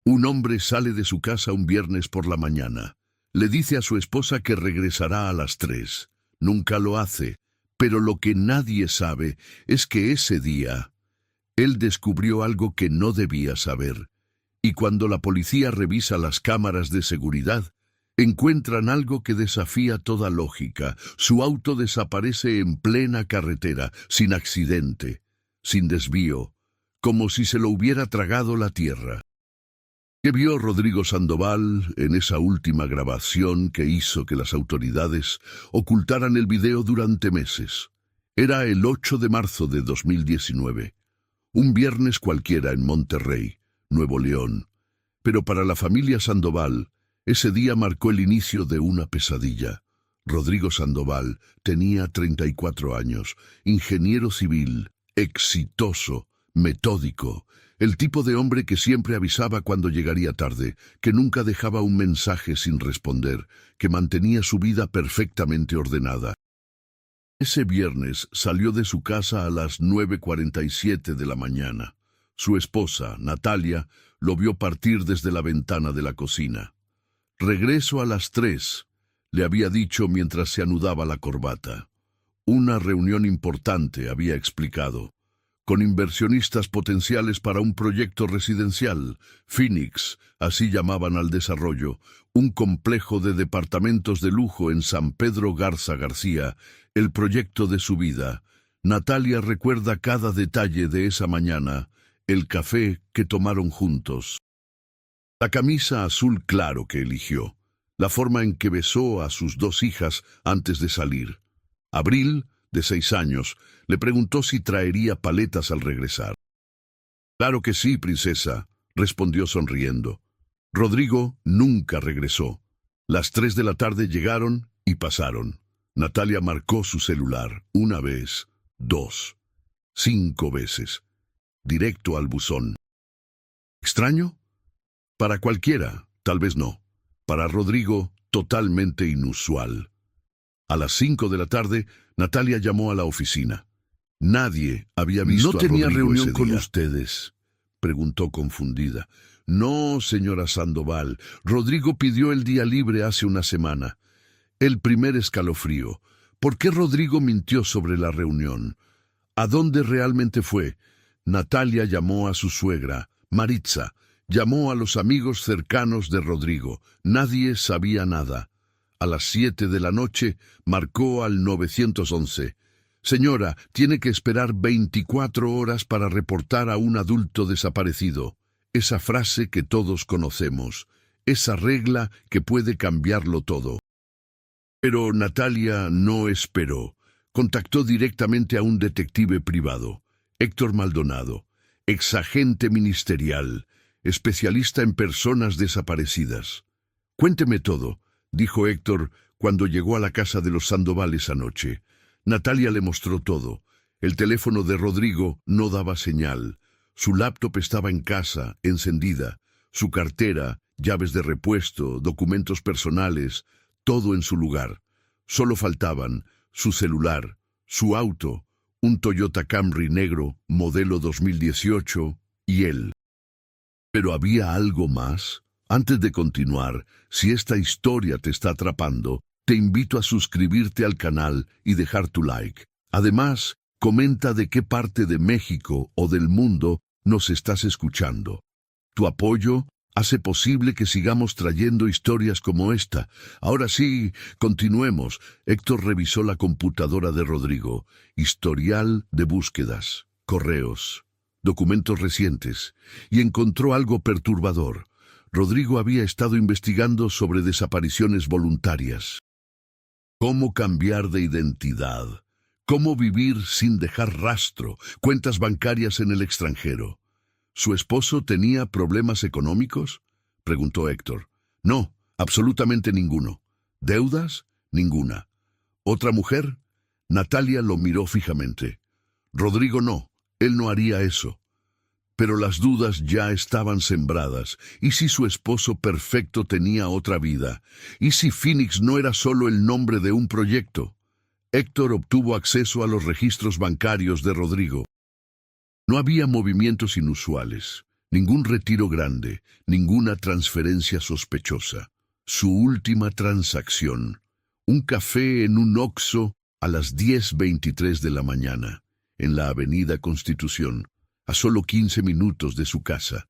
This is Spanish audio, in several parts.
Un hombre sale de su casa un viernes por la mañana. Le dice a su esposa que regresará a las 3. Nunca lo hace, pero lo que nadie sabe es que ese día él descubrió algo que no debía saber. Y cuando la policía revisa las cámaras de seguridad, encuentran algo que desafía toda lógica. Su auto desaparece en plena carretera, sin accidente, sin desvío, como si se lo hubiera tragado la tierra. ¿Qué vio Rodrigo Sandoval en esa última grabación que hizo que las autoridades ocultaran el video durante meses? Era el 8 de marzo de 2019, un viernes cualquiera en Monterrey, Nuevo León. Pero para la familia Sandoval, ese día marcó el inicio de una pesadilla. Rodrigo Sandoval tenía 34 años, ingeniero civil, exitoso, metódico, el tipo de hombre que siempre avisaba cuando llegaría tarde, que nunca dejaba un mensaje sin responder, que mantenía su vida perfectamente ordenada. Ese viernes salió de su casa a las 9:47 de la mañana. Su esposa, Natalia, lo vio partir desde la ventana de la cocina. «Regreso a las 3», le había dicho mientras se anudaba la corbata. Una reunión importante, había explicado, con inversionistas potenciales para un proyecto residencial, Phoenix, así llamaban al desarrollo, un complejo de departamentos de lujo en San Pedro Garza García, el proyecto de su vida. Natalia recuerda cada detalle de esa mañana, el café que tomaron juntos, la camisa azul claro que eligió, la forma en que besó a sus 2 hijas antes de salir. Abril, de 6 años, le preguntó si traería paletas al regresar. «Claro que sí, princesa», respondió sonriendo. Rodrigo nunca regresó. Las 3 de la tarde llegaron y pasaron. Natalia marcó su celular 1 vez, 2, 5 veces, directo al buzón. ¿Extraño? Para cualquiera, tal vez no. Para Rodrigo, totalmente inusual. A las 5 de la tarde, Natalia llamó a la oficina. Nadie había visto a Rodrigo. ¿No tenía reunión con ustedes?, preguntó confundida. «No, señora Sandoval. Rodrigo pidió el día libre hace una semana». El primer escalofrío. ¿Por qué Rodrigo mintió sobre la reunión? ¿A dónde realmente fue? Natalia llamó a su suegra, Maritza. Llamó a los amigos cercanos de Rodrigo. Nadie sabía nada. A las 7 de la noche marcó al 911. «Señora, tiene que esperar 24 horas para reportar a un adulto desaparecido». Esa frase que todos conocemos. Esa regla que puede cambiarlo todo. Pero Natalia no esperó. Contactó directamente a un detective privado, Héctor Maldonado, exagente ministerial, especialista en personas desaparecidas. «Cuénteme todo», dijo Héctor cuando llegó a la casa de los Sandovales anoche. Natalia le mostró todo. El teléfono de Rodrigo no daba señal. Su laptop estaba en casa, encendida. Su cartera, llaves de repuesto, documentos personales, todo en su lugar. Solo faltaban su celular, su auto, un Toyota Camry negro, modelo 2018, y él. ¿Pero había algo más? Antes de continuar, si esta historia te está atrapando, te invito a suscribirte al canal y dejar tu like. Además, comenta de qué parte de México o del mundo nos estás escuchando. Tu apoyo hace posible que sigamos trayendo historias como esta. Ahora sí, continuemos. Héctor revisó la computadora de Rodrigo. Historial de búsquedas, correos, documentos recientes, y encontró algo perturbador. Rodrigo había estado investigando sobre desapariciones voluntarias. ¿Cómo cambiar de identidad? ¿Cómo vivir sin dejar rastro? Cuentas bancarias en el extranjero. ¿Su esposo tenía problemas económicos?, preguntó Héctor. No, absolutamente ninguno. ¿Deudas? Ninguna. ¿Otra mujer? Natalia lo miró fijamente. Rodrigo no, él no haría eso. Pero las dudas ya estaban sembradas. ¿Y si su esposo perfecto tenía otra vida? ¿Y si Phoenix no era solo el nombre de un proyecto? Héctor obtuvo acceso a los registros bancarios de Rodrigo. No había movimientos inusuales, Ningún retiro grande, ninguna transferencia sospechosa. Su última transacción, un café en un Oxxo a las 10:23 de la mañana, en la Avenida Constitución, a solo 15 minutos de su casa.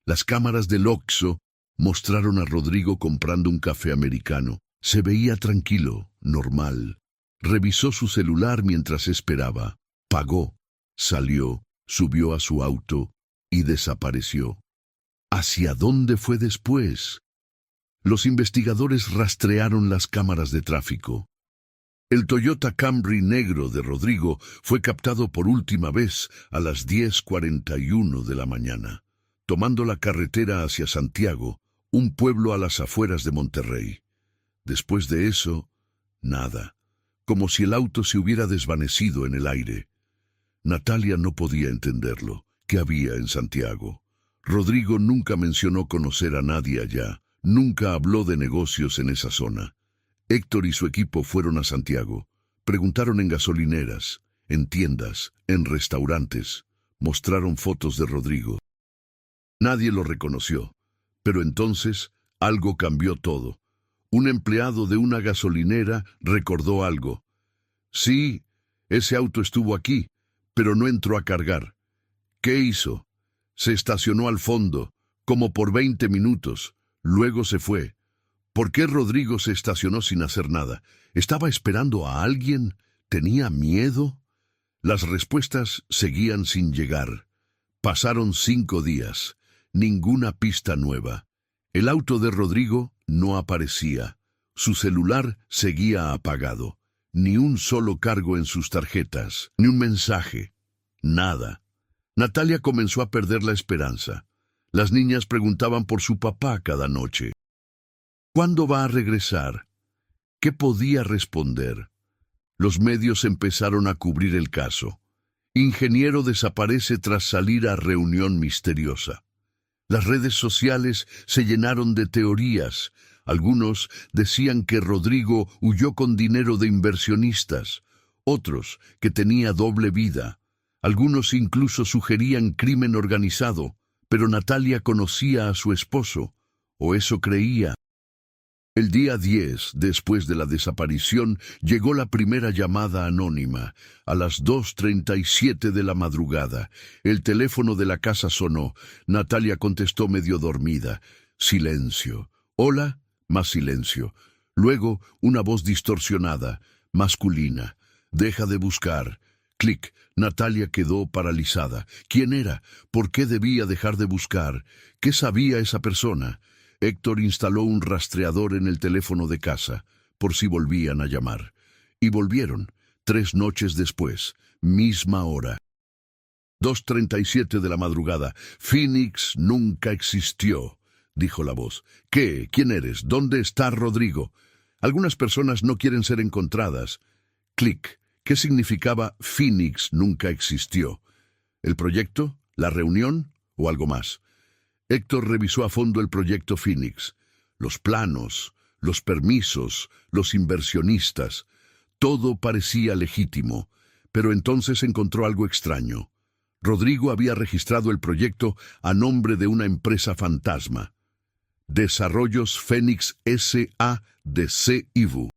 Las cámaras del Oxxo mostraron a Rodrigo comprando un café americano. Se veía tranquilo, normal. Revisó su celular mientras esperaba. Pagó, salió, subió a su auto y desapareció. ¿Hacia dónde fue después? Los investigadores rastrearon las cámaras de tráfico. El Toyota Camry negro de Rodrigo fue captado por última vez a las 10:41 de la mañana, tomando la carretera hacia Santiago, un pueblo a las afueras de Monterrey. Después de eso, nada, como si el auto se hubiera desvanecido en el aire. Natalia no podía entenderlo. ¿Qué había en Santiago? Rodrigo nunca mencionó conocer a nadie allá, nunca habló de negocios en esa zona. Héctor y su equipo fueron a Santiago, preguntaron en gasolineras, en tiendas, en restaurantes, mostraron fotos de Rodrigo. Nadie lo reconoció, pero entonces algo cambió todo. Un empleado de una gasolinera recordó algo. Sí, ese auto estuvo aquí, pero no entró a cargar. ¿Qué hizo? Se estacionó al fondo, como por 20 minutos, luego se fue. ¿Por qué Rodrigo se estacionó sin hacer nada? ¿Estaba esperando a alguien? ¿Tenía miedo? Las respuestas seguían sin llegar. Pasaron 5 días. Ninguna pista nueva. El auto de Rodrigo no aparecía. Su celular seguía apagado. Ni un solo cargo en sus tarjetas, ni un mensaje. Nada. Natalia comenzó a perder la esperanza. Las niñas preguntaban por su papá cada noche. ¿Cuándo va a regresar? ¿Qué podía responder? Los medios empezaron a cubrir el caso. Ingeniero desaparece tras salir a reunión misteriosa. Las redes sociales se llenaron de teorías. Algunos decían que Rodrigo huyó con dinero de inversionistas, otros que tenía doble vida. Algunos incluso sugerían crimen organizado, pero Natalia conocía a su esposo, o eso creía. El día 10, después de la desaparición, llegó la primera llamada anónima. A las 2:37 de la madrugada, el teléfono de la casa sonó. Natalia contestó medio dormida. Silencio. Hola, más silencio. Luego, una voz distorsionada, masculina. Deja de buscar. Clic. Natalia quedó paralizada. ¿Quién era? ¿Por qué debía dejar de buscar? ¿Qué sabía esa persona? Héctor instaló un rastreador en el teléfono de casa, por si volvían a llamar. Y volvieron, 3 noches después, misma hora. 2:37 de la madrugada. Phoenix nunca existió, dijo la voz. ¿Qué? ¿Quién eres? ¿Dónde está Rodrigo? Algunas personas no quieren ser encontradas. Clic. ¿Qué significaba Phoenix nunca existió? ¿El proyecto? ¿La reunión? ¿O algo más? Héctor revisó a fondo el proyecto Phoenix, los planos, los permisos, los inversionistas. Todo parecía legítimo, pero entonces encontró algo extraño. Rodrigo había registrado el proyecto a nombre de una empresa fantasma. Desarrollos Phoenix S.A. de C.I.V.U.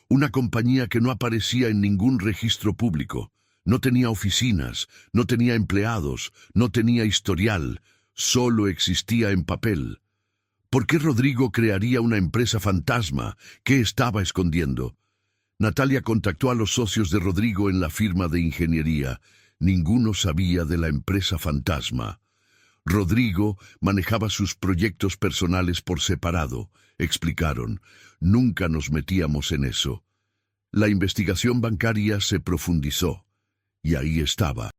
Una compañía que no aparecía en ningún registro público. No tenía oficinas, no tenía empleados, no tenía historial, solo existía en papel. ¿Por qué Rodrigo crearía una empresa fantasma? ¿Qué estaba escondiendo? Natalia contactó a los socios de Rodrigo en la firma de ingeniería. Ninguno sabía de la empresa fantasma. Rodrigo manejaba sus proyectos personales por separado, explicaron. Nunca nos metíamos en eso. La investigación bancaria se profundizó. Y ahí estaba.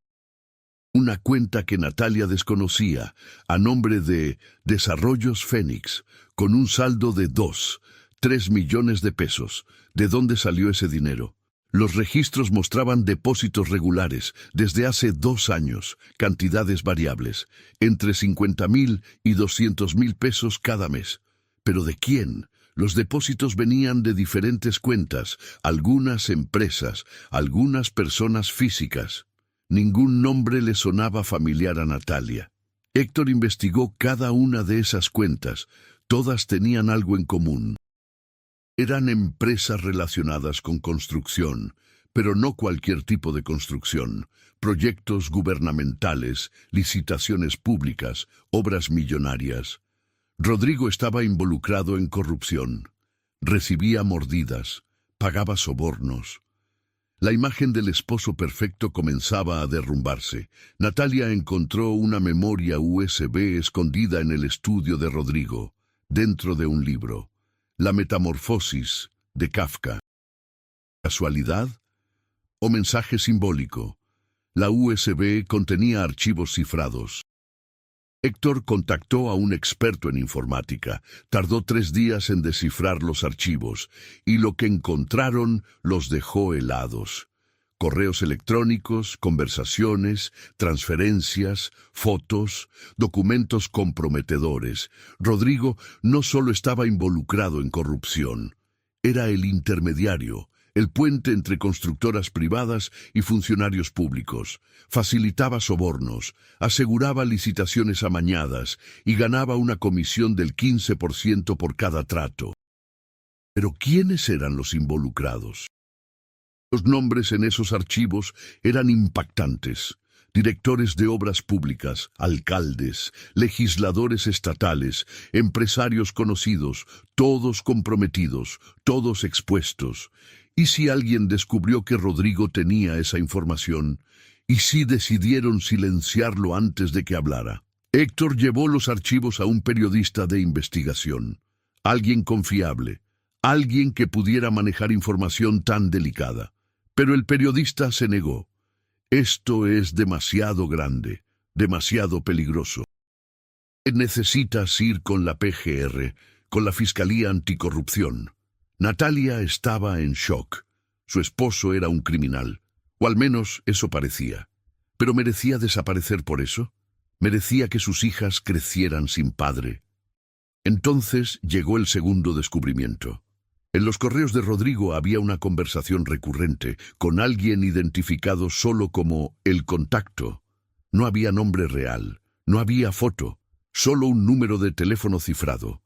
Una cuenta que Natalia desconocía, a nombre de Desarrollos Phoenix, con un saldo de 3 millones de pesos. ¿De dónde salió ese dinero? Los registros mostraban depósitos regulares desde hace 2 años, cantidades variables, entre 50,000 y 200,000 pesos cada mes. ¿Pero de quién? Los depósitos venían de diferentes cuentas, algunas empresas, algunas personas físicas. Ningún nombre le sonaba familiar a Natalia. Héctor investigó cada una de esas cuentas. Todas tenían algo en común. Eran empresas relacionadas con construcción, pero no cualquier tipo de construcción. Proyectos gubernamentales, licitaciones públicas, obras millonarias. Rodrigo estaba involucrado en corrupción. Recibía mordidas, pagaba sobornos. La imagen del esposo perfecto comenzaba a derrumbarse. Natalia encontró una memoria USB escondida en el estudio de Rodrigo, dentro de un libro. La Metamorfosis, de Kafka. ¿Casualidad? ¿O mensaje simbólico? La USB contenía archivos cifrados. Héctor contactó a un experto en informática. Tardó 3 días en descifrar los archivos, y lo que encontraron los dejó helados. Correos electrónicos, conversaciones, transferencias, fotos, documentos comprometedores. Rodrigo no solo estaba involucrado en corrupción, era el intermediario, el puente entre constructoras privadas y funcionarios públicos. Facilitaba sobornos, aseguraba licitaciones amañadas y ganaba una comisión del 15% por cada trato. Pero ¿quiénes eran los involucrados? Los nombres en esos archivos eran impactantes. Directores de obras públicas, alcaldes, legisladores estatales, empresarios conocidos, todos comprometidos, todos expuestos. ¿Y si alguien descubrió que Rodrigo tenía esa información? ¿Y si decidieron silenciarlo antes de que hablara? Héctor llevó los archivos a un periodista de investigación, alguien confiable, alguien que pudiera manejar información tan delicada. Pero el periodista se negó. Esto es demasiado grande, demasiado peligroso. Necesitas ir con la PGR, con la Fiscalía Anticorrupción. Natalia estaba en shock. Su esposo era un criminal, o al menos eso parecía. ¿Pero merecía desaparecer por eso? ¿Merecía que sus hijas crecieran sin padre? Entonces llegó el segundo descubrimiento. En los correos de Rodrigo había una conversación recurrente con alguien identificado solo como el contacto. No había nombre real, no había foto, solo un número de teléfono cifrado.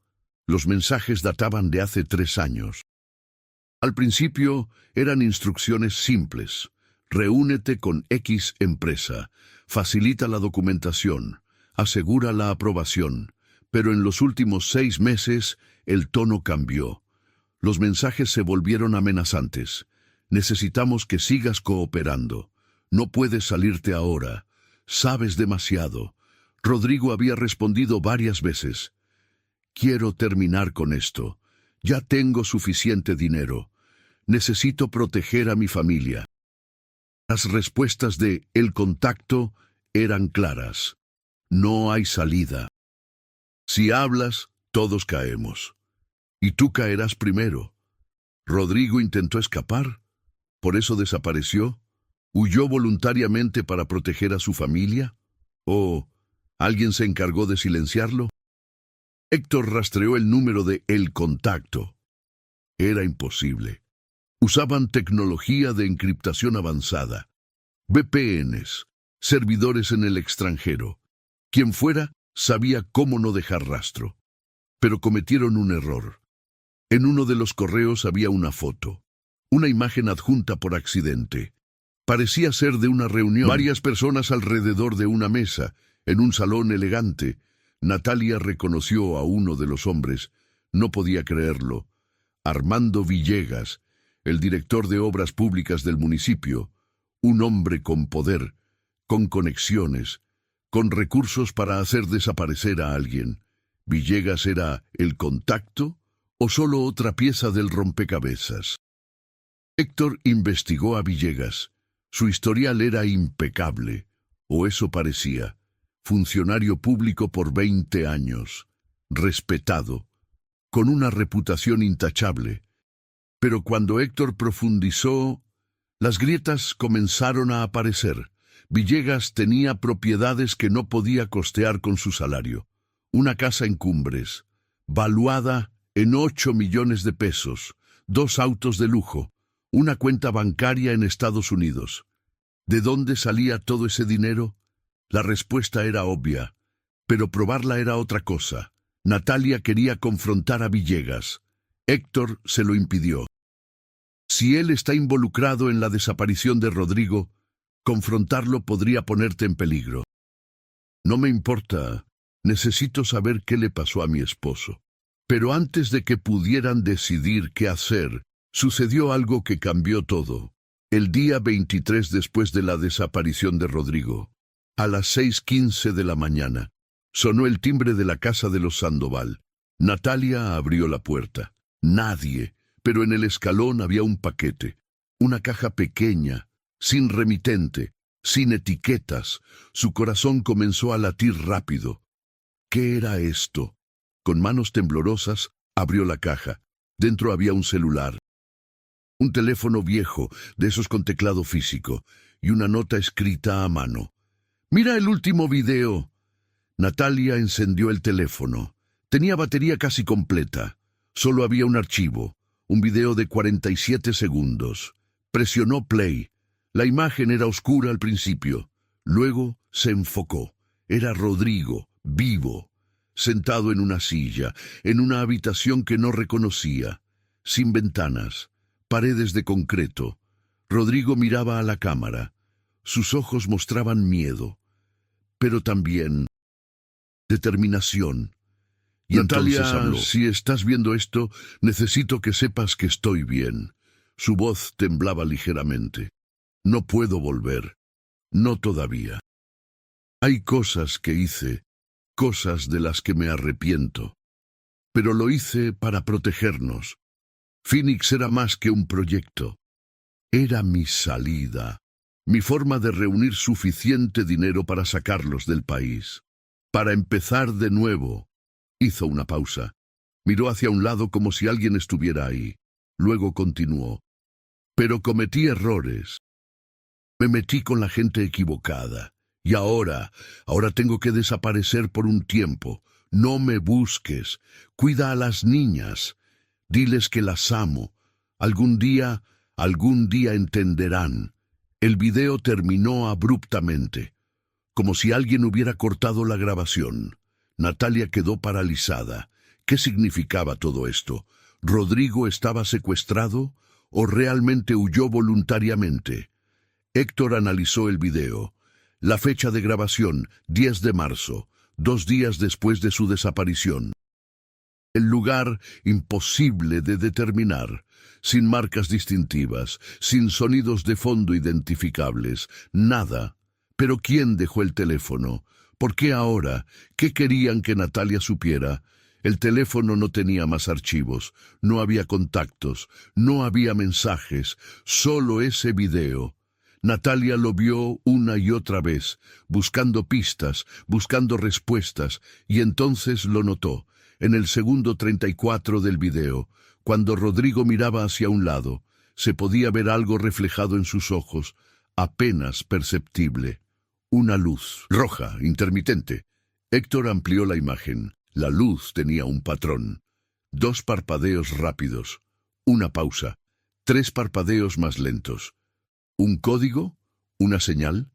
Los mensajes databan de hace 3 años. Al principio eran instrucciones simples. Reúnete con X empresa, facilita la documentación, asegura la aprobación. Pero en los últimos 6 meses el tono cambió. Los mensajes se volvieron amenazantes. Necesitamos que sigas cooperando. No puedes salirte ahora. Sabes demasiado. Rodrigo había respondido varias veces. Quiero terminar con esto. Ya tengo suficiente dinero. Necesito proteger a mi familia. Las respuestas de el contacto eran claras. No hay salida. Si hablas, todos caemos. Y tú caerás primero. Rodrigo intentó escapar. ¿Por eso desapareció? ¿Huyó voluntariamente para proteger a su familia? ¿O alguien se encargó de silenciarlo? Héctor rastreó el número de el contacto. Era imposible. Usaban tecnología de encriptación avanzada. VPNs, servidores en el extranjero. Quien fuera, sabía cómo no dejar rastro. Pero cometieron un error. En uno de los correos había una foto, una imagen adjunta por accidente. Parecía ser de una reunión. Varias personas alrededor de una mesa, en un salón elegante. Natalia reconoció a uno de los hombres. No podía creerlo. Armando Villegas, el director de obras públicas del municipio. Un hombre con poder, con conexiones, con recursos para hacer desaparecer a alguien. ¿Villegas era el contacto o solo otra pieza del rompecabezas? Héctor investigó a Villegas. Su historial era impecable, o eso parecía. Funcionario público por 20 años, respetado, con una reputación intachable. Pero cuando Héctor profundizó, las grietas comenzaron a aparecer. Villegas tenía propiedades que no podía costear con su salario. Una casa en Cumbres, valuada en 8 millones de pesos, 2 autos de lujo, una cuenta bancaria en Estados Unidos. ¿De dónde salía todo ese dinero? La respuesta era obvia, pero probarla era otra cosa. Natalia quería confrontar a Villegas. Héctor se lo impidió. Si él está involucrado en la desaparición de Rodrigo, confrontarlo podría ponerte en peligro. No me importa. Necesito saber qué le pasó a mi esposo. Pero antes de que pudieran decidir qué hacer, sucedió algo que cambió todo. El día 23 después de la desaparición de Rodrigo, a las 6:15 de la mañana, sonó el timbre de la casa de los Sandoval. Natalia abrió la puerta. Nadie, pero en el escalón había un paquete, una caja pequeña, sin remitente, sin etiquetas. Su corazón comenzó a latir rápido. ¿Qué era esto? Con manos temblorosas, abrió la caja. Dentro había un celular, un teléfono viejo, de esos con teclado físico, y una nota escrita a mano. «Mira el último video». Natalia encendió el teléfono. Tenía batería casi completa. Solo había un archivo, un video de 47 segundos. Presionó play. La imagen era oscura al principio. Luego se enfocó. Era Rodrigo, vivo, sentado en una silla, en una habitación que no reconocía, sin ventanas, paredes de concreto. Rodrigo miraba a la cámara. Sus ojos mostraban miedo, pero también determinación. Y Natalia, entonces habló. Si estás viendo esto, necesito que sepas que estoy bien. Su voz temblaba ligeramente. No puedo volver. No todavía. Hay cosas que hice, cosas de las que me arrepiento. Pero lo hice para protegernos. Phoenix era más que un proyecto. Era mi salida, mi forma de reunir suficiente dinero para sacarlos del país. Para empezar de nuevo. Hizo una pausa. Miró hacia un lado como si alguien estuviera ahí. Luego continuó. Pero cometí errores. Me metí con la gente equivocada. Y ahora tengo que desaparecer por un tiempo. No me busques. Cuida a las niñas. Diles que las amo. Algún día entenderán. El video terminó abruptamente, como si alguien hubiera cortado la grabación. Natalia quedó paralizada. ¿Qué significaba todo esto? ¿Rodrigo estaba secuestrado o realmente huyó voluntariamente? Héctor analizó el video. La fecha de grabación, 10 de marzo, 2 días después de su desaparición. El lugar, imposible de determinar, sin marcas distintivas, sin sonidos de fondo identificables, nada. ¿Pero quién dejó el teléfono? ¿Por qué ahora? ¿Qué querían que Natalia supiera? El teléfono no tenía más archivos, no había contactos, no había mensajes, solo ese video. Natalia lo vio una y otra vez, buscando pistas, buscando respuestas, y entonces lo notó, en el segundo 34 del video, cuando Rodrigo miraba hacia un lado, se podía ver algo reflejado en sus ojos, apenas perceptible. Una luz, roja, intermitente. Héctor amplió la imagen. La luz tenía un patrón. 2 parpadeos rápidos. Una pausa. 3 parpadeos más lentos. ¿Un código? ¿Una señal?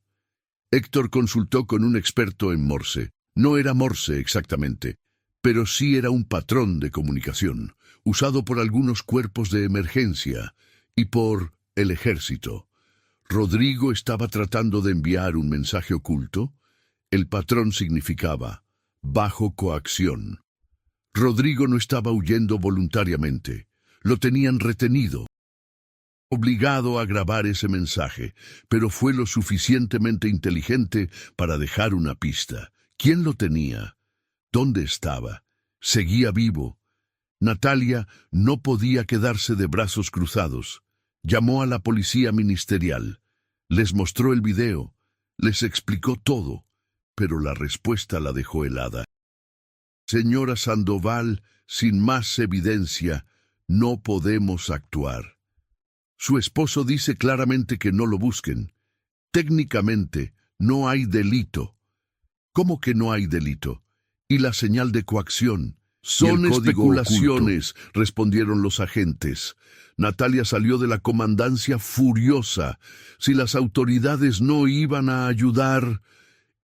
Héctor consultó con un experto en Morse. No era Morse exactamente, pero sí era un patrón de comunicación, usado por algunos cuerpos de emergencia y por el ejército. ¿Rodrigo estaba tratando de enviar un mensaje oculto? El patrón significaba bajo coacción. Rodrigo no estaba huyendo voluntariamente. Lo tenían retenido, obligado a grabar ese mensaje, pero fue lo suficientemente inteligente para dejar una pista. ¿Quién lo tenía? ¿Dónde estaba? ¿Seguía vivo? Natalia no podía quedarse de brazos cruzados. Llamó a la policía ministerial. Les mostró el video. Les explicó todo. Pero la respuesta la dejó helada. Señora Sandoval, sin más evidencia, no podemos actuar. Su esposo dice claramente que no lo busquen. Técnicamente, no hay delito. ¿Cómo que no hay delito? ¿Y la señal de coacción? Son especulaciones, respondieron los agentes. Natalia salió de la comandancia furiosa. Si las autoridades no iban a ayudar,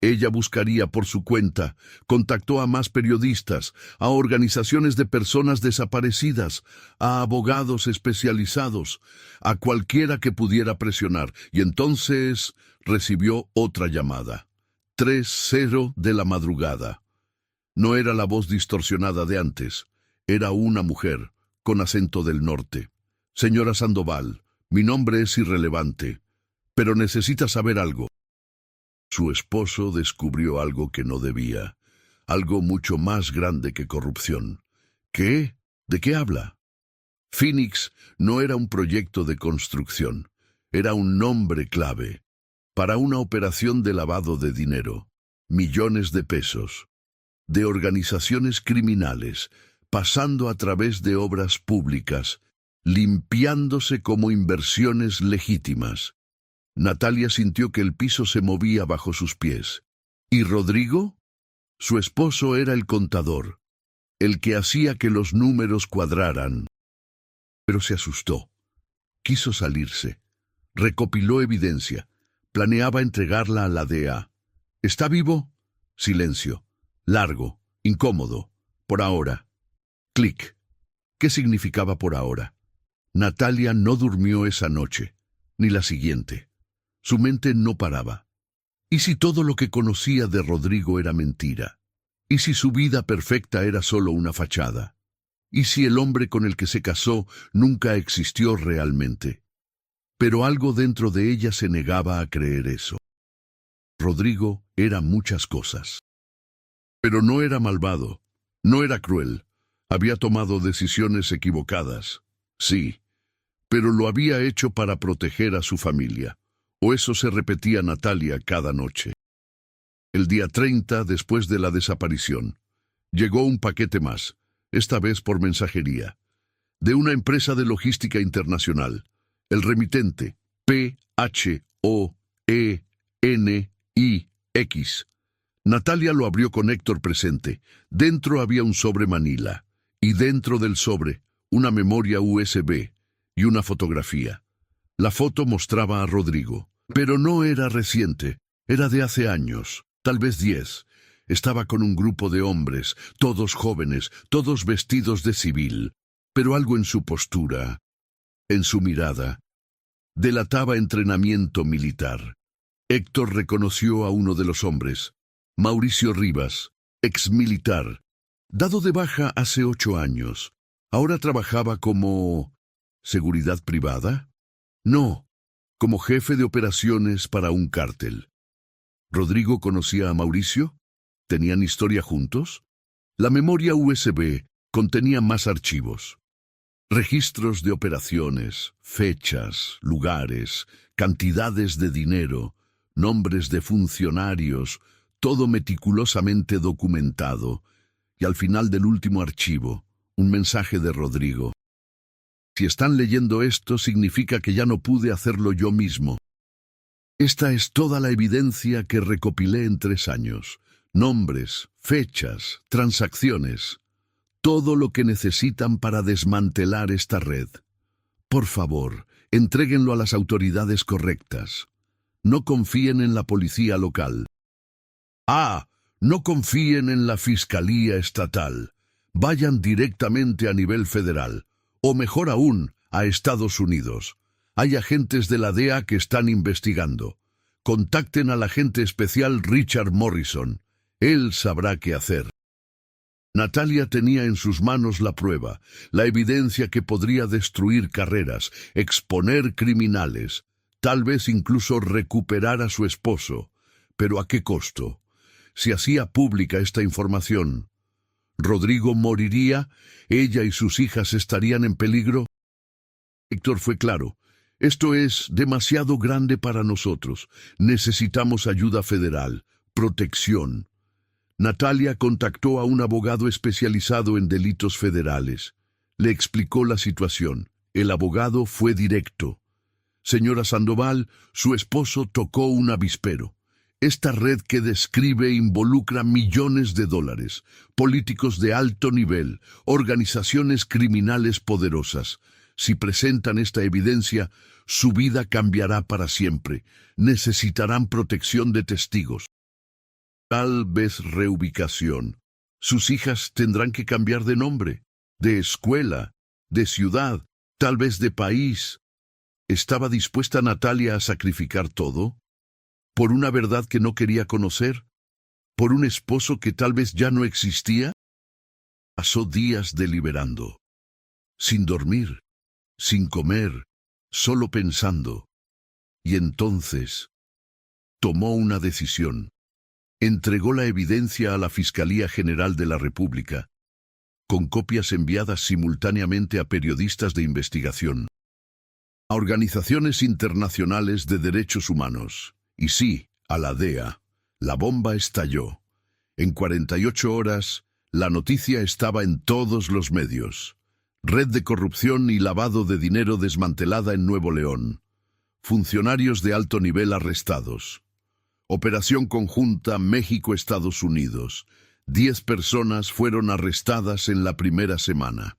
ella buscaría por su cuenta. Contactó a más periodistas, a organizaciones de personas desaparecidas, a abogados especializados, a cualquiera que pudiera presionar. Y entonces recibió otra llamada. 3:00 de la madrugada. No era la voz distorsionada de antes. Era una mujer, con acento del norte. Señora Sandoval, mi nombre es irrelevante, pero necesita saber algo. Su esposo descubrió algo que no debía, algo mucho más grande que corrupción. ¿Qué? ¿De qué habla? Phoenix no era un proyecto de construcción, era un nombre clave para una operación de lavado de dinero, millones de pesos, de organizaciones criminales, pasando a través de obras públicas, limpiándose como inversiones legítimas. Natalia sintió que el piso se movía bajo sus pies. ¿Y Rodrigo? Su esposo era el contador, el que hacía que los números cuadraran. Pero se asustó. Quiso salirse. Recopiló evidencia. Planeaba entregarla a la DEA. ¿Está vivo? Silencio. Largo. Incómodo. Por ahora. Clic. ¿Qué significaba por ahora? Natalia no durmió esa noche, ni la siguiente. Su mente no paraba. ¿Y si todo lo que conocía de Rodrigo era mentira? ¿Y si su vida perfecta era solo una fachada? ¿Y si el hombre con el que se casó nunca existió realmente? Pero algo dentro de ella se negaba a creer eso. Rodrigo era muchas cosas. Pero no era malvado, no era cruel. Había tomado decisiones equivocadas, sí, pero lo había hecho para proteger a su familia. O eso se repetía Natalia cada noche. El día 30, después de la desaparición, llegó un paquete más, esta vez por mensajería, de una empresa de logística internacional. El remitente, PHOENIX. Natalia lo abrió con Héctor presente. Dentro había un sobre Manila, y dentro del sobre, una memoria USB y una fotografía. La foto mostraba a Rodrigo, pero no era reciente, era de hace años, tal vez 10. Estaba con un grupo de hombres, todos jóvenes, todos vestidos de civil, pero algo en su postura, en su mirada, delataba entrenamiento militar. Héctor reconoció a uno de los hombres, Mauricio Rivas, exmilitar, dado de baja hace 8 años. Ahora trabajaba como... ¿seguridad privada? No, como jefe de operaciones para un cártel. ¿Rodrigo conocía a Mauricio? ¿Tenían historia juntos? La memoria USB contenía más archivos. Registros de operaciones, fechas, lugares, cantidades de dinero, nombres de funcionarios, todo meticulosamente documentado. Y al final del último archivo, un mensaje de Rodrigo. Si están leyendo esto, significa que ya no pude hacerlo yo mismo. Esta es toda la evidencia que recopilé en 3 años. Nombres, fechas, transacciones. Todo lo que necesitan para desmantelar esta red. Por favor, entréguenlo a las autoridades correctas. No confíen en la policía local. No confíen en la Fiscalía Estatal. Vayan directamente a nivel federal. O mejor aún, a Estados Unidos. Hay agentes de la DEA que están investigando. Contacten al agente especial Richard Morrison. Él sabrá qué hacer. Natalia tenía en sus manos la prueba, la evidencia que podría destruir carreras, exponer criminales, tal vez incluso recuperar a su esposo. ¿Pero a qué costo? Si hacía pública esta información, ¿Rodrigo moriría? ¿Ella y sus hijas estarían en peligro? Héctor fue claro. Esto es demasiado grande para nosotros. Necesitamos ayuda federal, protección. Natalia contactó a un abogado especializado en delitos federales. Le explicó la situación. El abogado fue directo. Señora Sandoval, su esposo tocó un avispero. Esta red que describe involucra millones de dólares, políticos de alto nivel, organizaciones criminales poderosas. Si presentan esta evidencia, su vida cambiará para siempre. Necesitarán protección de testigos. Tal vez reubicación. Sus hijas tendrán que cambiar de nombre, de escuela, de ciudad, tal vez de país. ¿Estaba dispuesta Natalia a sacrificar todo? ¿Por una verdad que no quería conocer? ¿Por un esposo que tal vez ya no existía? Pasó días deliberando, sin dormir, sin comer, solo pensando. Y entonces tomó una decisión. Entregó la evidencia a la Fiscalía General de la República, con copias enviadas simultáneamente a periodistas de investigación, a organizaciones internacionales de derechos humanos, y sí, a la DEA. La bomba estalló. En 48 horas, la noticia estaba en todos los medios. Red de corrupción y lavado de dinero desmantelada en Nuevo León. Funcionarios de alto nivel arrestados. Operación conjunta México-Estados Unidos. 10 personas fueron arrestadas en la primera semana.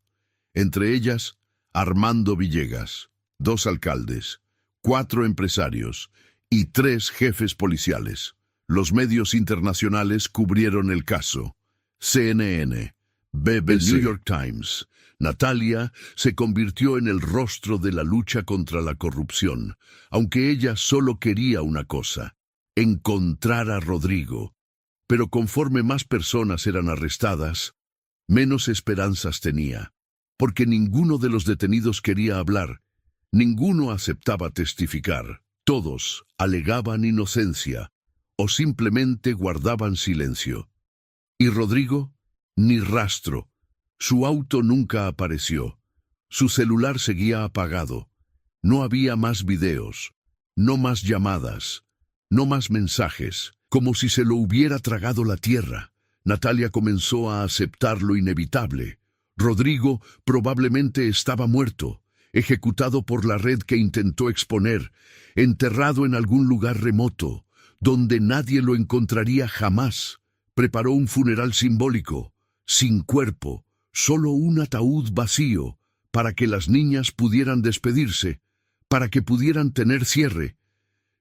Entre ellas, Armando Villegas, 2 alcaldes, 4 empresarios y 3 jefes policiales. Los medios internacionales cubrieron el caso. CNN, BBC, el New York Times. Natalia se convirtió en el rostro de la lucha contra la corrupción, aunque ella solo quería una cosa: encontrar a Rodrigo. Pero conforme más personas eran arrestadas, menos esperanzas tenía, porque ninguno de los detenidos quería hablar, ninguno aceptaba testificar, todos alegaban inocencia o simplemente guardaban silencio. ¿Y Rodrigo? Ni rastro. Su auto nunca apareció. Su celular seguía apagado. No había más videos, no más llamadas, no más mensajes, como si se lo hubiera tragado la tierra. Natalia comenzó a aceptar lo inevitable. Rodrigo probablemente estaba muerto, ejecutado por la red que intentó exponer, enterrado en algún lugar remoto, donde nadie lo encontraría jamás. Preparó un funeral simbólico, sin cuerpo, solo un ataúd vacío, para que las niñas pudieran despedirse, para que pudieran tener cierre.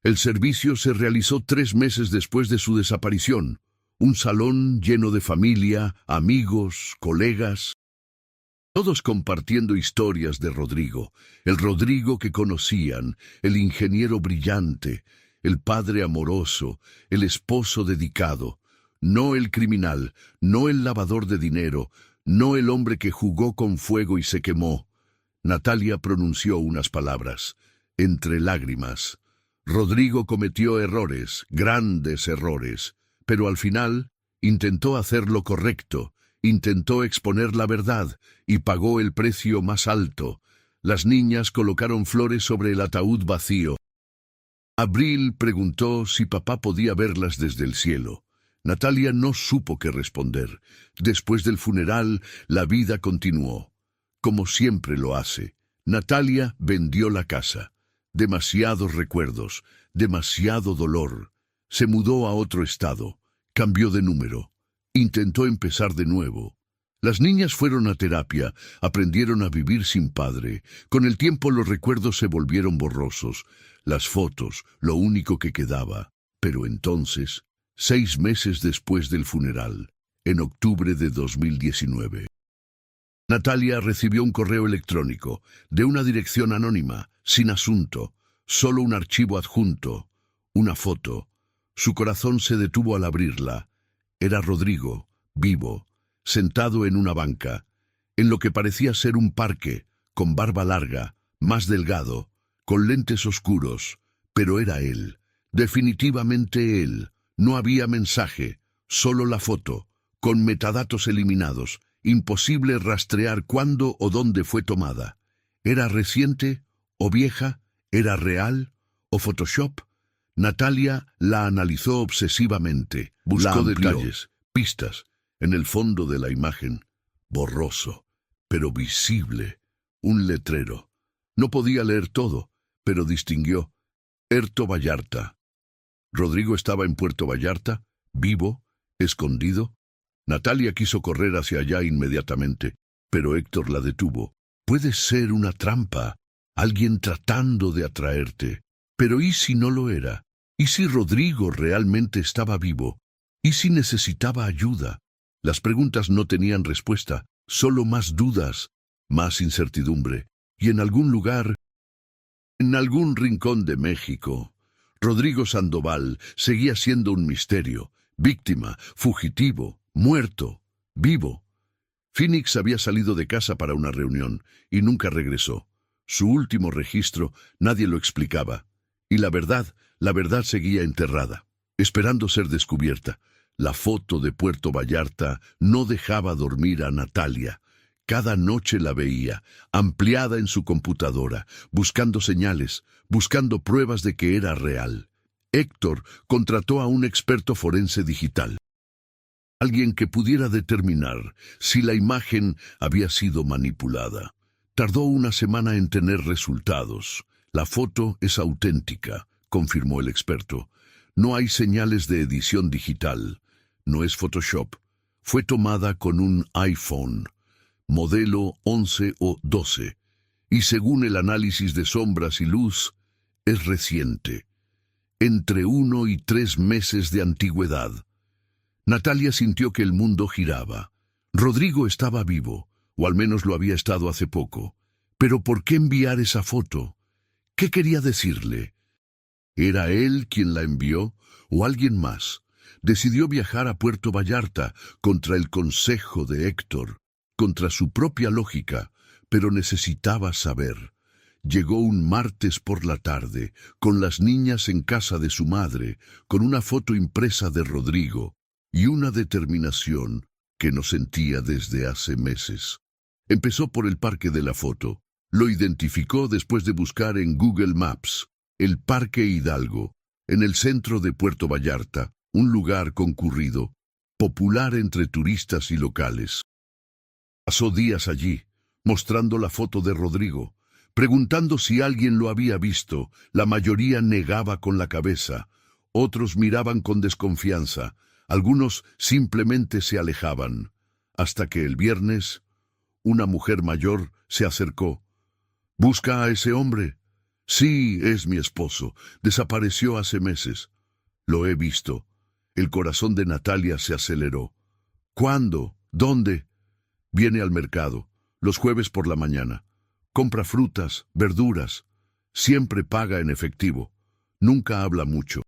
El servicio se realizó 3 meses después de su desaparición. Un salón lleno de familia, amigos, colegas, todos compartiendo historias de Rodrigo, el Rodrigo que conocían, el ingeniero brillante, el padre amoroso, el esposo dedicado, no el criminal, no el lavador de dinero, no el hombre que jugó con fuego y se quemó. Natalia pronunció unas palabras, entre lágrimas. Rodrigo cometió errores, grandes errores, pero al final intentó hacer lo correcto, intentó exponer la verdad y pagó el precio más alto. Las niñas colocaron flores sobre el ataúd vacío. Abril preguntó si papá podía verlas desde el cielo. Natalia no supo qué responder. Después del funeral, la vida continuó, como siempre lo hace. Natalia vendió la casa. Demasiados recuerdos, demasiado dolor. Se mudó a otro estado, cambió de número, intentó empezar de nuevo. Las niñas fueron a terapia, aprendieron a vivir sin padre. Con el tiempo los recuerdos se volvieron borrosos, las fotos, lo único que quedaba. Pero entonces, 6 meses después del funeral, en octubre de 2019, Natalia recibió un correo electrónico de una dirección anónima, sin asunto, solo un archivo adjunto, una foto. Su corazón se detuvo al abrirla. Era Rodrigo, vivo, sentado en una banca, en lo que parecía ser un parque, con barba larga, más delgado, con lentes oscuros, pero era él, definitivamente él. No había mensaje, solo la foto, con metadatos eliminados, imposible rastrear cuándo o dónde fue tomada. ¿Era reciente o vieja? ¿Era real o Photoshop? Natalia la analizó obsesivamente, buscó detalles, pistas, en el fondo de la imagen, borroso, pero visible, un letrero. No podía leer todo, pero distinguió: Puerto Vallarta. Rodrigo estaba en Puerto Vallarta, vivo, escondido. Natalia quiso correr hacia allá inmediatamente, pero Héctor la detuvo. Puede ser una trampa, alguien tratando de atraerte. Pero ¿y si no lo era? ¿Y si Rodrigo realmente estaba vivo? ¿Y si necesitaba ayuda? Las preguntas no tenían respuesta, solo más dudas, más incertidumbre. Y en algún lugar, en algún rincón de México, Rodrigo Sandoval seguía siendo un misterio, víctima, fugitivo, muerto, vivo. Phoenix había salido de casa para una reunión y nunca regresó. Su último registro nadie lo explicaba. Y la verdad seguía enterrada, esperando ser descubierta. La foto de Puerto Vallarta no dejaba dormir a Natalia. Cada noche la veía, ampliada en su computadora, buscando señales, buscando pruebas de que era real. Héctor contrató a un experto forense digital. Alguien que pudiera determinar si la imagen había sido manipulada. Tardó una semana en tener resultados. La foto es auténtica, confirmó el experto. No hay señales de edición digital. No es Photoshop. Fue tomada con un iPhone, modelo 11 o 12. Y según el análisis de sombras y luz, es reciente. Entre 1 y 3 meses de antigüedad. Natalia sintió que el mundo giraba. Rodrigo estaba vivo, o al menos lo había estado hace poco. Pero ¿por qué enviar esa foto? ¿Qué quería decirle? ¿Era él quien la envió o alguien más? Decidió viajar a Puerto Vallarta contra el consejo de Héctor, contra su propia lógica, pero necesitaba saber. Llegó un martes por la tarde, con las niñas en casa de su madre, con una foto impresa de Rodrigo y una determinación que no sentía desde hace meses. Empezó por el parque de la foto. Lo identificó después de buscar en Google Maps. El Parque Hidalgo, en el centro de Puerto Vallarta, un lugar concurrido, popular entre turistas y locales. Pasó días allí, mostrando la foto de Rodrigo, preguntando si alguien lo había visto. La mayoría negaba con la cabeza, otros miraban con desconfianza, algunos simplemente se alejaban, hasta que el viernes, una mujer mayor se acercó. «¿Busca a ese hombre?» «Sí, es mi esposo. Desapareció hace meses». «Lo he visto». El corazón de Natalia se aceleró. «¿Cuándo? ¿Dónde?» «Viene al mercado, los jueves por la mañana. Compra frutas, verduras. Siempre paga en efectivo. Nunca habla mucho».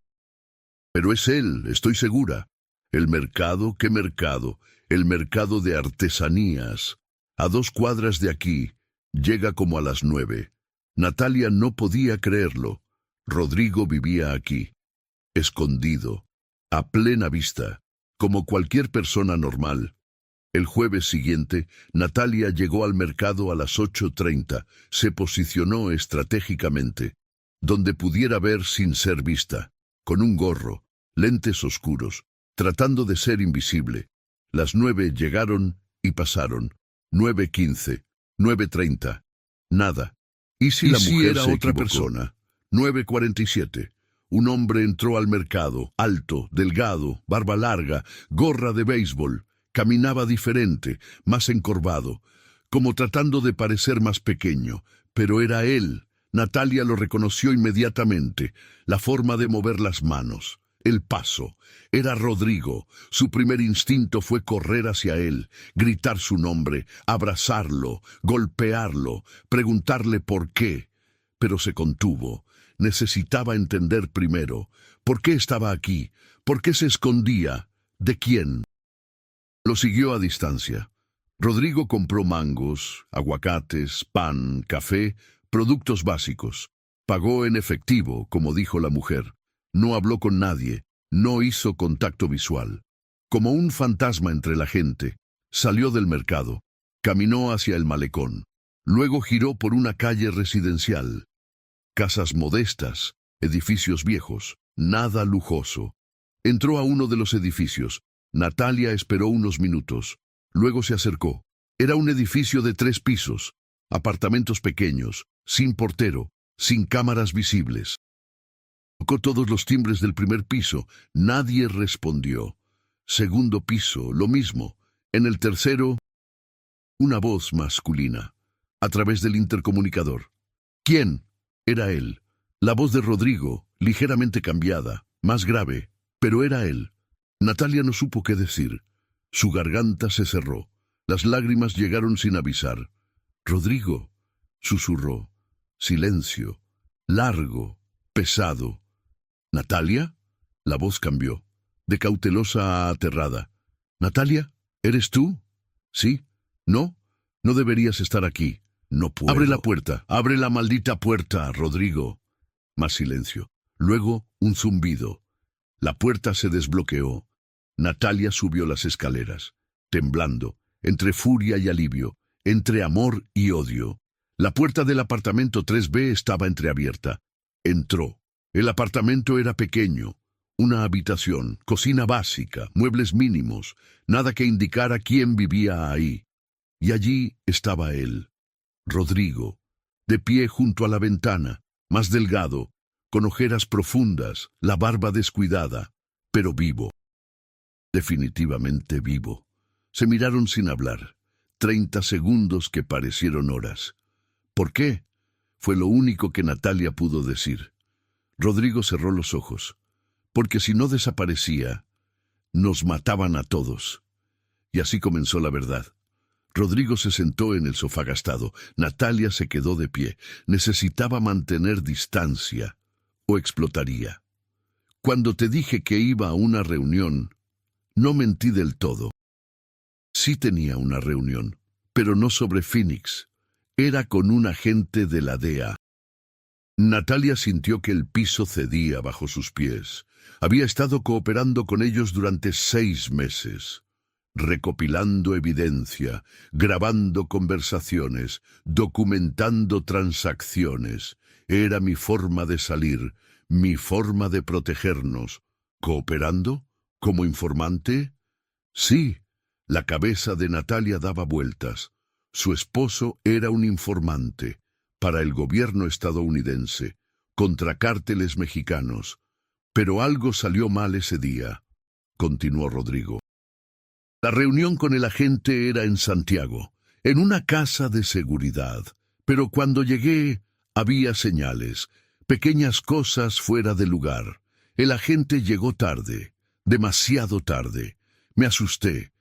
«Pero es él, estoy segura». «¿El mercado? ¿Qué mercado?» «El mercado de artesanías. A 2 cuadras de aquí. Llega como a las 9». Natalia no podía creerlo. Rodrigo vivía aquí, escondido, a plena vista, como cualquier persona normal. El jueves siguiente, Natalia llegó al mercado a las 8:30, se posicionó estratégicamente, donde pudiera ver sin ser vista, con un gorro, lentes oscuros, tratando de ser invisible. Las 9 llegaron y pasaron. 9:15, 9:30, nada. ¿Y si la mujer era otra persona? 9:47. Un hombre entró al mercado, alto, delgado, barba larga, gorra de béisbol. Caminaba diferente, más encorvado, como tratando de parecer más pequeño. Pero era él. Natalia lo reconoció inmediatamente. La forma de mover las manos, el paso. Era Rodrigo. Su primer instinto fue correr hacia él, gritar su nombre, abrazarlo, golpearlo, preguntarle por qué. Pero se contuvo. Necesitaba entender primero. ¿Por qué estaba aquí? ¿Por qué se escondía? ¿De quién? Lo siguió a distancia. Rodrigo compró mangos, aguacates, pan, café, productos básicos. Pagó en efectivo, como dijo la mujer. No habló con nadie. No hizo contacto visual. Como un fantasma entre la gente, salió del mercado, caminó hacia el malecón, luego giró por una calle residencial. Casas modestas, edificios viejos, nada lujoso. Entró a uno de los edificios. Natalia esperó unos minutos, luego se acercó. Era un edificio de 3 pisos, apartamentos pequeños, sin portero, sin cámaras visibles. Tocó todos los timbres del primer piso. Nadie respondió. Segundo piso, lo mismo. En el tercero, una voz masculina, a través del intercomunicador. ¿Quién? Era él. La voz de Rodrigo, ligeramente cambiada, más grave, pero era él. Natalia no supo qué decir. Su garganta se cerró. Las lágrimas llegaron sin avisar. Rodrigo, susurró. Silencio. Largo, pesado. ¿Natalia? La voz cambió, de cautelosa a aterrada. ¿Natalia? ¿Eres tú? ¿Sí? ¿No? No deberías estar aquí. No puedo. Abre la puerta. Abre la maldita puerta, Rodrigo. Más silencio. Luego, un zumbido. La puerta se desbloqueó. Natalia subió las escaleras, temblando, entre furia y alivio, entre amor y odio. La puerta del apartamento 3B estaba entreabierta. Entró. El apartamento era pequeño. Una habitación, cocina básica, muebles mínimos, nada que indicara quién vivía ahí. Y allí estaba él, Rodrigo, de pie junto a la ventana, más delgado, con ojeras profundas, la barba descuidada, pero vivo. Definitivamente vivo. Se miraron sin hablar. 30 segundos que parecieron horas. ¿Por qué? Fue lo único que Natalia pudo decir. Rodrigo cerró los ojos, porque si no desaparecía, nos mataban a todos. Y así comenzó la verdad. Rodrigo se sentó en el sofá gastado. Natalia se quedó de pie. Necesitaba mantener distancia, o explotaría. Cuando te dije que iba a una reunión, no mentí del todo. Sí tenía una reunión, pero no sobre Phoenix. Era con un agente de la DEA. Natalia sintió que el piso cedía bajo sus pies. Había estado cooperando con ellos durante 6 meses, recopilando evidencia, grabando conversaciones, documentando transacciones. Era mi forma de salir, mi forma de protegernos. ¿Cooperando? ¿Como informante? Sí. La cabeza de Natalia daba vueltas. Su esposo era un informante para el gobierno estadounidense, contra cárteles mexicanos. Pero algo salió mal ese día, continuó Rodrigo. La reunión con el agente era en Santiago, en una casa de seguridad. Pero cuando llegué, había señales, pequeñas cosas fuera de lugar. El agente llegó tarde, demasiado tarde. Me asusté.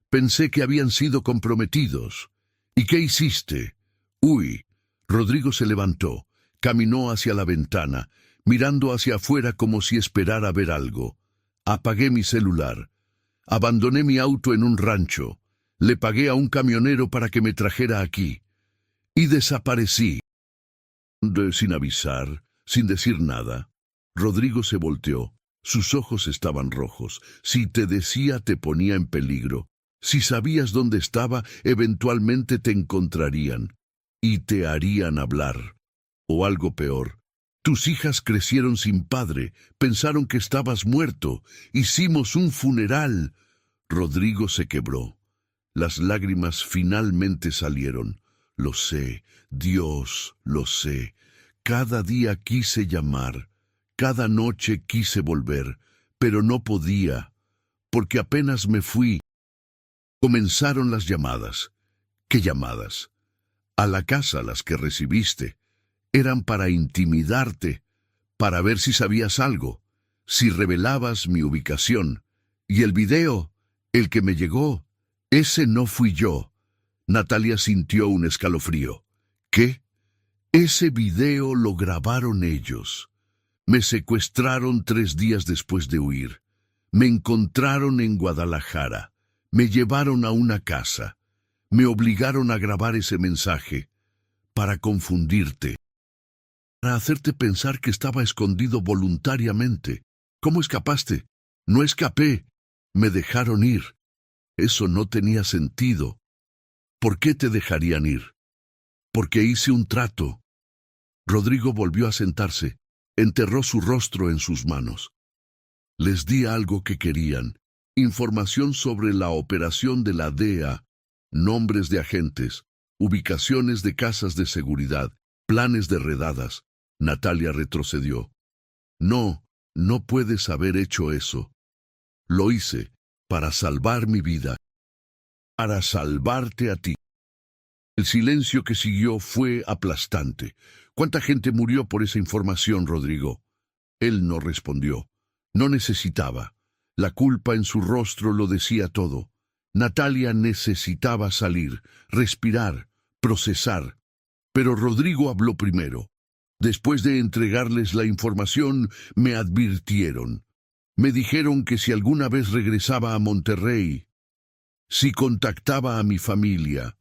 Pensé que habían sido comprometidos. ¿Y qué hiciste? Uy. Rodrigo se levantó, caminó hacia la ventana, mirando hacia afuera como si esperara ver algo. Apagué mi celular. Abandoné mi auto en un rancho. Le pagué a un camionero para que me trajera aquí. Y desaparecí. Sin avisar, sin decir nada. Rodrigo se volteó. Sus ojos estaban rojos. Si te decía, te ponía en peligro. Si sabías dónde estaba, eventualmente te encontrarían. Y te harían hablar. O algo peor. Tus hijas crecieron sin padre, pensaron que estabas muerto. Hicimos un funeral. Rodrigo se quebró. Las lágrimas finalmente salieron. Lo sé, Dios, lo sé. Cada día quise llamar, cada noche quise volver, pero no podía, porque apenas me fui. Comenzaron las llamadas. ¿Qué llamadas? A la casa las que recibiste. Eran para intimidarte, para ver si sabías algo, si revelabas mi ubicación. Y el video, el que me llegó, ese no fui yo. Natalia sintió un escalofrío. ¿Qué? Ese video lo grabaron ellos. Me secuestraron 3 días después de huir. Me encontraron en Guadalajara. Me llevaron a una casa. Me obligaron a grabar ese mensaje para confundirte, para hacerte pensar que estaba escondido voluntariamente. ¿Cómo escapaste? No escapé. Me dejaron ir. Eso no tenía sentido. ¿Por qué te dejarían ir? Porque hice un trato. Rodrigo volvió a sentarse. Enterró su rostro en sus manos. Les di algo que querían. Información sobre la operación de la DEA, nombres de agentes, ubicaciones de casas de seguridad, planes de redadas. Natalia retrocedió. No, no puedes haber hecho eso. Lo hice para salvar mi vida, para salvarte a ti. El silencio que siguió fue aplastante. ¿Cuánta gente murió por esa información, Rodrigo? Él no respondió. No necesitaba. La culpa en su rostro lo decía todo. Natalia necesitaba salir, respirar, procesar. Pero Rodrigo habló primero. Después de entregarles la información, me advirtieron. Me dijeron que si alguna vez regresaba a Monterrey, si contactaba a mi familia,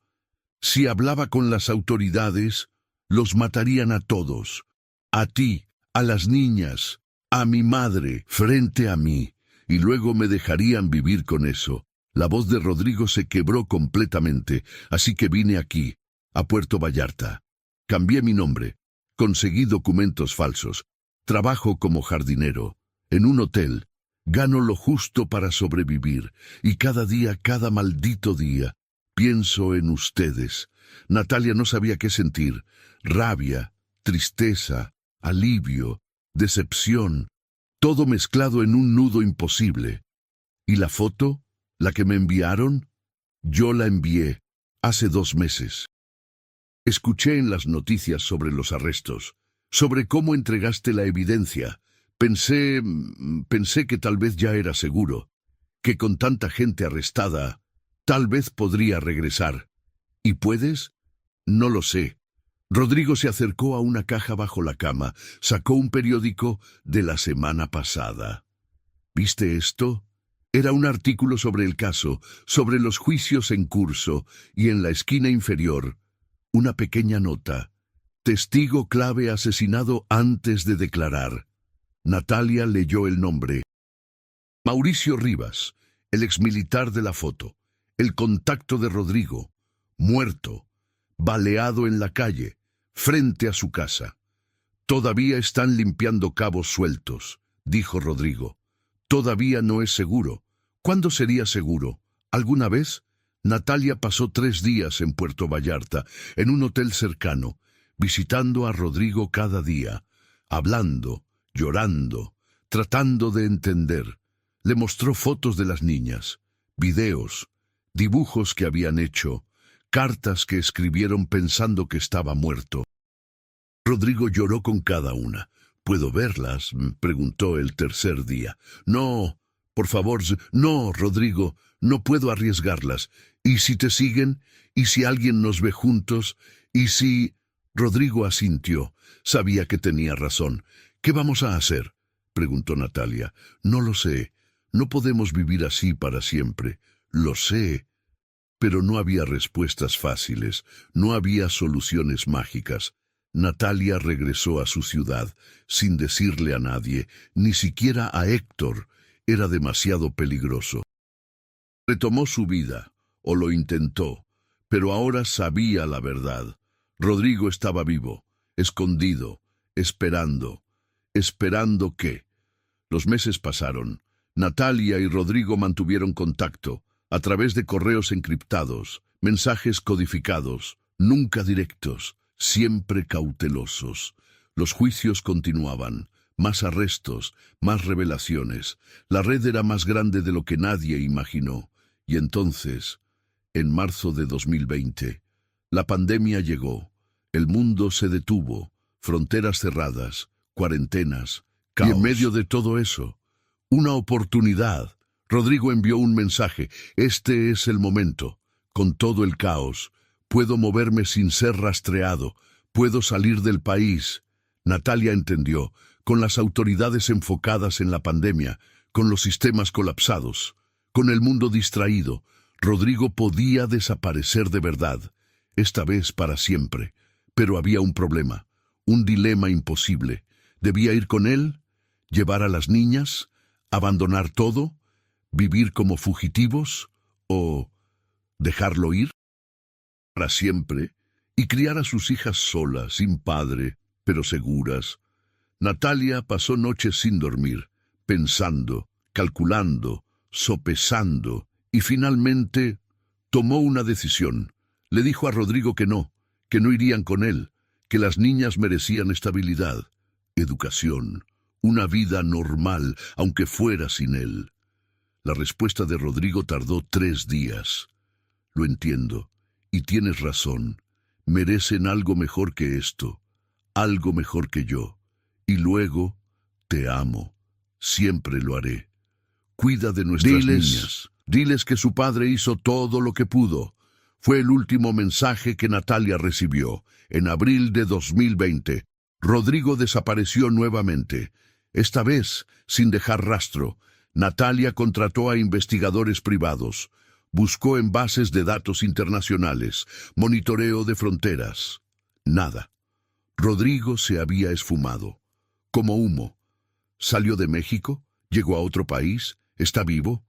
si hablaba con las autoridades, los matarían a todos. A ti, a las niñas, a mi madre, frente a mí, y luego me dejarían vivir con eso. La voz de Rodrigo se quebró completamente, así que vine aquí, a Puerto Vallarta. Cambié mi nombre, conseguí documentos falsos, trabajo como jardinero, en un hotel, gano lo justo para sobrevivir, y cada día, cada maldito día, pienso en ustedes. Natalia no sabía qué sentir, rabia, tristeza, alivio, decepción, todo mezclado en un nudo imposible. ¿Y la foto? ¿La que me enviaron? Yo la envié, hace 2 meses. Escuché en las noticias sobre los arrestos, sobre cómo entregaste la evidencia. Pensé que tal vez ya era seguro, que con tanta gente arrestada, tal vez podría regresar. ¿Y puedes? No lo sé. Rodrigo se acercó a una caja bajo la cama, sacó un periódico de la semana pasada. ¿Viste esto? Era un artículo sobre el caso, sobre los juicios en curso, y en la esquina inferior, una pequeña nota. Testigo clave asesinado antes de declarar. Natalia leyó el nombre. Mauricio Rivas, el exmilitar de la foto, el contacto de Rodrigo, muerto, baleado en la calle, frente a su casa. Todavía están limpiando cabos sueltos, dijo Rodrigo. Todavía no es seguro. ¿Cuándo sería seguro? ¿Alguna vez? Natalia pasó 3 días en Puerto Vallarta, en un hotel cercano, visitando a Rodrigo cada día, hablando, llorando, tratando de entender. Le mostró fotos de las niñas, videos, dibujos que habían hecho, cartas que escribieron pensando que estaba muerto. Rodrigo lloró con cada una. ¿Puedo verlas?, preguntó el tercer día. No, por favor, no, Rodrigo, no puedo arriesgarlas. ¿Y si te siguen? ¿Y si alguien nos ve juntos? ¿Y si...? Rodrigo asintió. Sabía que tenía razón. ¿Qué vamos a hacer?, preguntó Natalia. No lo sé. No podemos vivir así para siempre. Lo sé. Pero no había respuestas fáciles. No había soluciones mágicas. Natalia regresó a su ciudad, sin decirle a nadie, ni siquiera a Héctor. Era demasiado peligroso. Retomó su vida, o lo intentó, pero ahora sabía la verdad. Rodrigo estaba vivo, escondido, esperando. ¿Esperando qué? Los meses pasaron. Natalia y Rodrigo mantuvieron contacto, a través de correos encriptados, mensajes codificados, nunca directos, siempre cautelosos. Los juicios continuaban, más arrestos, más revelaciones. La red era más grande de lo que nadie imaginó. Y entonces, en marzo de 2020, la pandemia llegó. El mundo se detuvo, fronteras cerradas, cuarentenas, caos. Y en medio de todo eso, una oportunidad. Rodrigo envió un mensaje. Este es el momento. Con todo el caos, puedo moverme sin ser rastreado. Puedo salir del país. Natalia entendió. Con las autoridades enfocadas en la pandemia, con los sistemas colapsados, con el mundo distraído, Rodrigo podía desaparecer de verdad, esta vez para siempre. Pero había un problema, un dilema imposible. ¿Debía ir con él? ¿Llevar a las niñas? ¿Abandonar todo? ¿Vivir como fugitivos? ¿O dejarlo ir para siempre y criar a sus hijas solas, sin padre, pero seguras? Natalia pasó noches sin dormir, pensando, calculando, sopesando, y finalmente tomó una decisión. Le dijo a Rodrigo que no irían con él, que las niñas merecían estabilidad, educación, una vida normal, aunque fuera sin él. La respuesta de Rodrigo tardó 3 días. Lo entiendo, y tienes razón. Merecen algo mejor que esto, algo mejor que yo. Y luego, te amo. Siempre lo haré. Cuida de nuestras niñas. Diles que su padre hizo todo lo que pudo. Fue el último mensaje que Natalia recibió. En abril de 2020, Rodrigo desapareció nuevamente. Esta vez, sin dejar rastro, Natalia contrató a investigadores privados. Buscó en bases de datos internacionales, monitoreo de fronteras. Nada. Rodrigo se había esfumado. Como humo. ¿Salió de México? ¿Llegó a otro país? ¿Está vivo?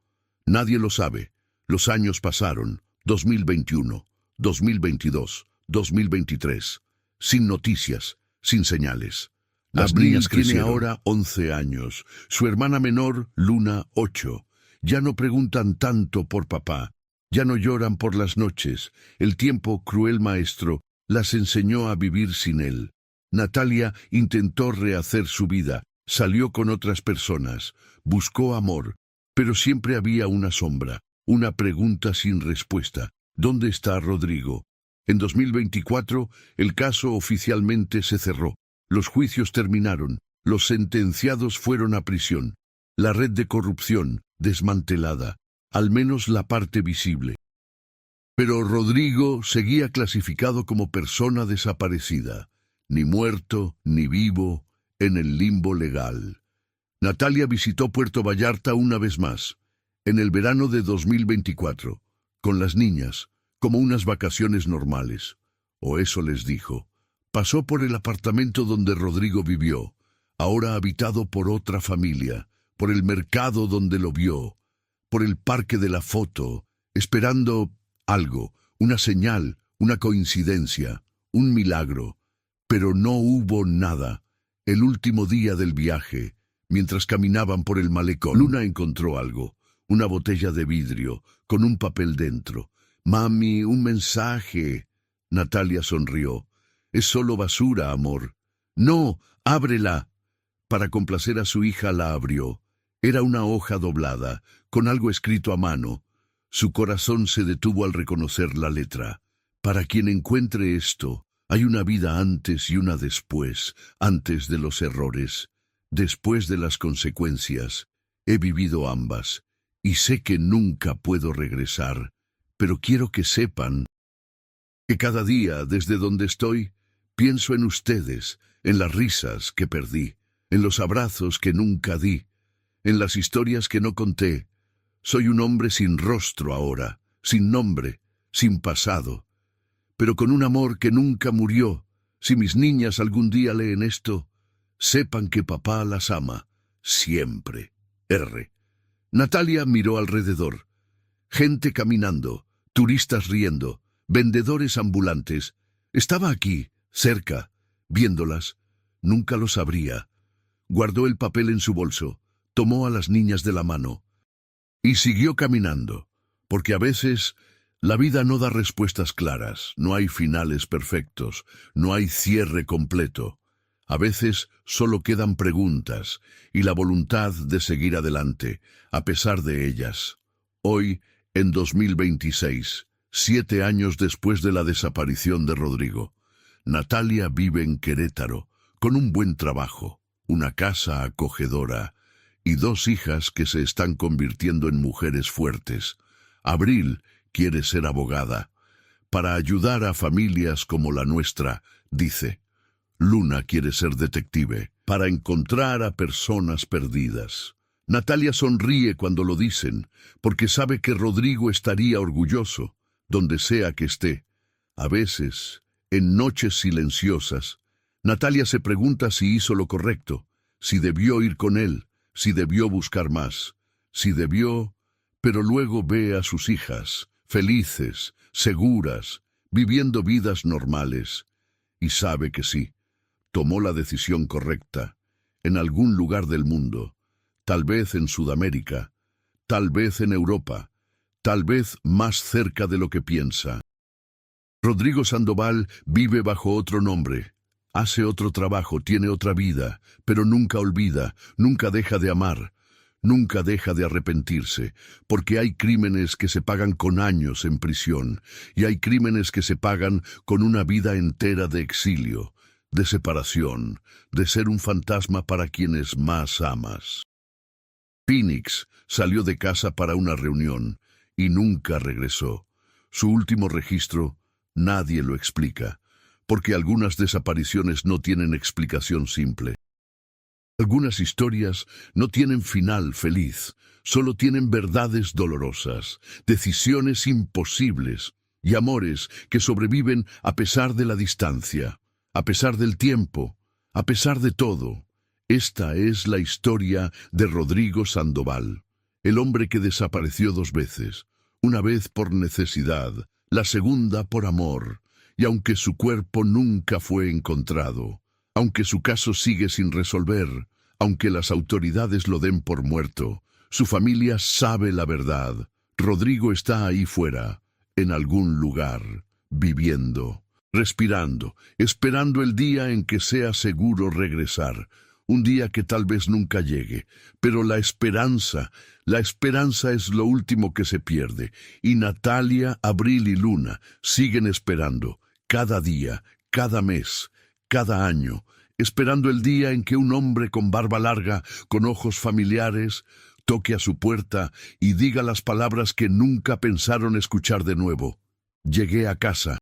Nadie lo sabe. Los años pasaron. 2021, 2022, 2023. Sin noticias, sin señales. Las niñas tiene ahora 11 años. Su hermana menor, Luna, 8. Ya no preguntan tanto por papá. Ya no lloran por las noches. El tiempo, cruel maestro, las enseñó a vivir sin él. Natalia intentó rehacer su vida. Salió con otras personas. Buscó amor. Pero siempre había una sombra. Una pregunta sin respuesta. ¿Dónde está Rodrigo? En 2024, el caso oficialmente se cerró. Los juicios terminaron. Los sentenciados fueron a prisión. La red de corrupción, desmantelada. Al menos la parte visible. Pero Rodrigo seguía clasificado como persona desaparecida. Ni muerto, ni vivo, en el limbo legal. Natalia visitó Puerto Vallarta una vez más, en el verano de 2024, con las niñas, como unas vacaciones normales. O eso les dijo. Pasó por el apartamento donde Rodrigo vivió, ahora habitado por otra familia, por el mercado donde lo vio, por el parque de la foto, esperando algo, una señal, una coincidencia, un milagro. Pero no hubo nada. El último día del viaje, mientras caminaban por el malecón, Luna encontró algo, una botella de vidrio, con un papel dentro. «Mami, un mensaje». Natalia sonrió. «Es solo basura, amor». «No, ábrela». Para complacer a su hija la abrió. Era una hoja doblada, con algo escrito a mano. Su corazón se detuvo al reconocer la letra. «Para quien encuentre esto, hay una vida antes y una después, antes de los errores, después de las consecuencias. He vivido ambas, y sé que nunca puedo regresar, pero quiero que sepan que cada día, desde donde estoy, pienso en ustedes, en las risas que perdí, en los abrazos que nunca di, en las historias que no conté. Soy un hombre sin rostro ahora, sin nombre, sin pasado, pero con un amor que nunca murió. Si mis niñas algún día leen esto, sepan que papá las ama, siempre. R. Natalia miró alrededor. Gente caminando, turistas riendo, vendedores ambulantes. Estaba aquí, cerca, viéndolas. Nunca lo sabría. Guardó el papel en su bolso, tomó a las niñas de la mano y siguió caminando, porque a veces la vida no da respuestas claras, no hay finales perfectos, no hay cierre completo. A veces solo quedan preguntas y la voluntad de seguir adelante, a pesar de ellas. Hoy, en 2026, 7 años después de la desaparición de Rodrigo, Natalia vive en Querétaro, con un buen trabajo, una casa acogedora y 2 hijas que se están convirtiendo en mujeres fuertes. Abril quiere ser abogada. Para ayudar a familias como la nuestra, dice. Luna quiere ser detective, para encontrar a personas perdidas. Natalia sonríe cuando lo dicen, porque sabe que Rodrigo estaría orgulloso, donde sea que esté. A veces, en noches silenciosas, Natalia se pregunta si hizo lo correcto, si debió ir con él, si debió buscar más, si debió... Pero luego ve a sus hijas, felices, seguras, viviendo vidas normales, y sabe que sí, tomó la decisión correcta, en algún lugar del mundo, tal vez en Sudamérica, tal vez en Europa, tal vez más cerca de lo que piensa. Rodrigo Sandoval vive bajo otro nombre. Hace otro trabajo, tiene otra vida, pero nunca olvida, nunca deja de amar, nunca deja de arrepentirse, porque hay crímenes que se pagan con años en prisión, y hay crímenes que se pagan con una vida entera de exilio, de separación, de ser un fantasma para quienes más amas. Phoenix salió de casa para una reunión y nunca regresó. Su último registro, nadie lo explica, porque algunas desapariciones no tienen explicación simple. Algunas historias no tienen final feliz, solo tienen verdades dolorosas, decisiones imposibles y amores que sobreviven a pesar de la distancia, a pesar del tiempo, a pesar de todo. Esta es la historia de Rodrigo Sandoval, el hombre que desapareció 2 veces, una vez por necesidad, la segunda por amor, y aunque su cuerpo nunca fue encontrado, aunque su caso sigue sin resolver, aunque las autoridades lo den por muerto, su familia sabe la verdad. Rodrigo está ahí fuera, en algún lugar, viviendo, respirando, esperando el día en que sea seguro regresar. Un día que tal vez nunca llegue, pero la esperanza es lo último que se pierde. Y Natalia, Abril y Luna siguen esperando, cada día, cada mes, cada año, esperando el día en que un hombre con barba larga, con ojos familiares, toque a su puerta y diga las palabras que nunca pensaron escuchar de nuevo. Llegué a casa.